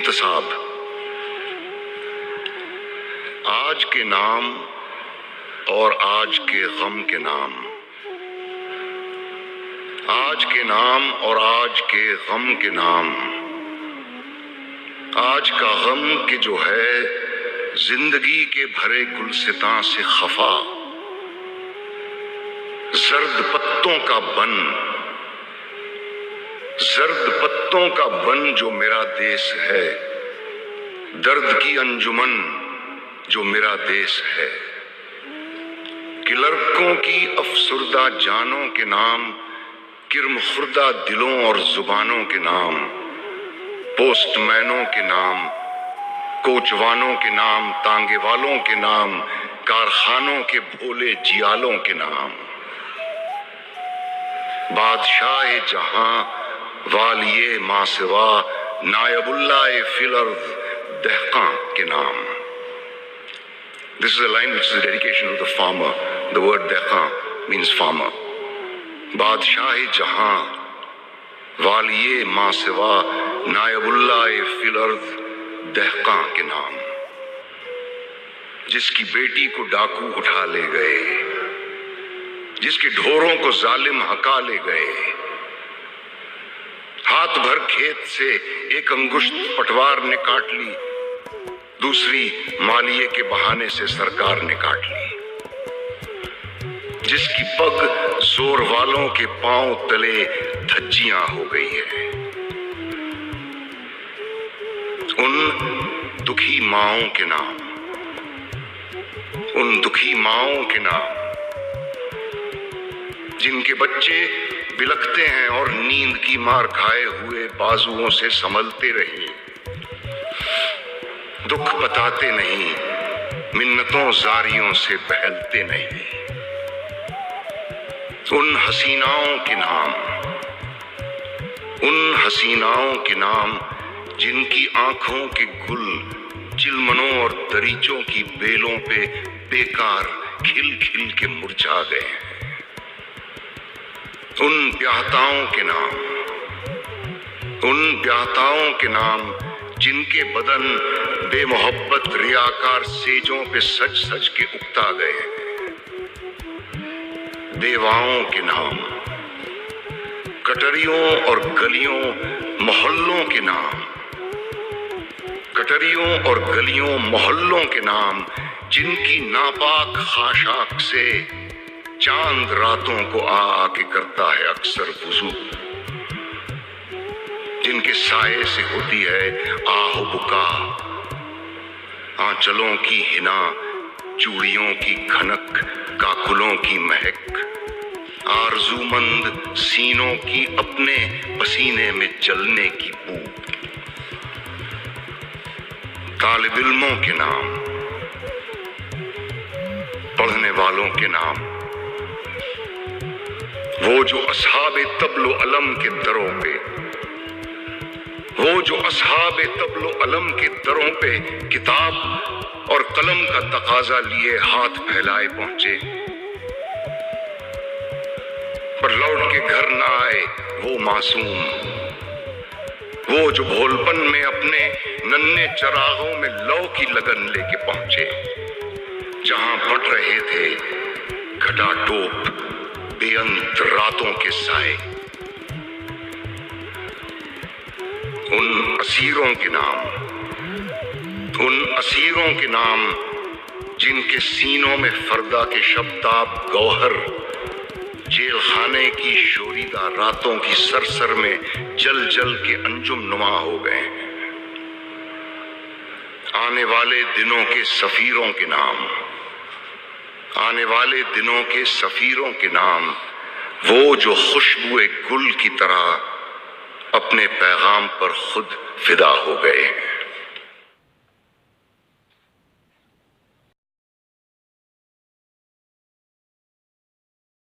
انتصاب، آج کے نام اور آج کے غم کے نام، آج کے نام اور آج کے غم کے نام، آج کا غم کہ جو ہے زندگی کے بھرے گلستاں سے خفا، زرد پتوں کا بن، زرد پتوں کا بن جو میرا دیس ہے، درد کی انجمن جو میرا دیس ہے، کہ لڑکوں کی افسردہ جانوں کے نام، کرم خوردہ دلوں اور زبانوں کے نام، پوسٹ مینوں کے نام، کوچوانوں کے نام، تانگے والوں کے نام، کارخانوں کے بھولے جیالوں کے نام، بادشاہ جہاں والیے ماسوا نائب اللہ فی الارض دہقاں کے نام. This is a line which is a dedication to the farmer. The word دہقاں means farmer. بادشاہ جہاں والیے ماسوا نائب اللہ فی الارض دہقاں کے نام، جس کی بیٹی کو ڈاکو اٹھا لے گئے، جس کے ڈھوروں کو ظالم ہکا لے گئے، ہاتھ بھر کھیت سے ایک انگشت پٹوار نے کاٹ لی، دوسری مالیے کے بہانے سے سرکار نے کاٹ لی، جس کی پگ زور والوں کے پاؤں تلے دھجیاں ہو گئی ہے. ان دکھی ماؤں کے نام، ان دکھی ماؤں کے نام، جن کے بچے بلکتے ہیں اور نیند کی مار کھائے ہوئے بازوؤں سے سنبھلتے رہے، دکھ بتاتے نہیں، منتوں زاریوں سے بہلتے نہیں. ان حسیناؤں کے نام، ان حسیناؤں کے نام، جن کی آنکھوں کے گل چلمنوں اور دریچوں کی بیلوں پہ بیکار کھل کھل کے مرجھا گئے ہیں. ان بیاہتاؤں کے نام، ان بیاہتاؤں کے نام، جن کے بدن بے محبت ریاکار سیجوں پہ سج سج کے اکتا گئے ہیں. بیواؤں کے نام، کٹریوں اور گلیوں محلوں کے نام، کٹریوں اور گلیوں محلوں کے نام، جن کی ناپاک خاشاک سے چاند راتوں کو آ کے کرتا ہے اکثر وضو، جن کے سائے سے ہوتی ہے آہ و بکا، آنچلوں کی ہنا، چوڑیوں کی کھنک، کاکلوں کی مہک، آرزومند سینوں کی اپنے پسینے میں جلنے کی بو. طالب علموں کے نام، پڑھنے والوں کے نام، وہ جو اصحاب طبل و علم کے دروں پہ، وہ جو اصحاب طبل و علم کے دروں پہ کتاب اور قلم کا تقاضا لیے ہاتھ پھیلائے پہنچے، پر لوٹ کے گھر نہ آئے وہ معصوم، وہ جو بھولپن میں اپنے ننھے چراغوں میں لو کی لگن لے کے پہنچے، جہاں بٹ رہے تھے گھٹا ٹوپ بے انت راتوں کے سائے. ان اسیروں کے نام، ان اسیروں کے نام، جن کے سینوں میں فردا کے شبتاب گوہر جیل خانے کی شوریدہ راتوں کی سرسر میں جل جل کے انجم نما ہو گئے ہیں. آنے والے دنوں کے سفیروں کے نام، آنے والے دنوں کے سفیروں کے نام، وہ جو خوشبوئے گل کی طرح اپنے پیغام پر خود فدا ہو گئے ہیں.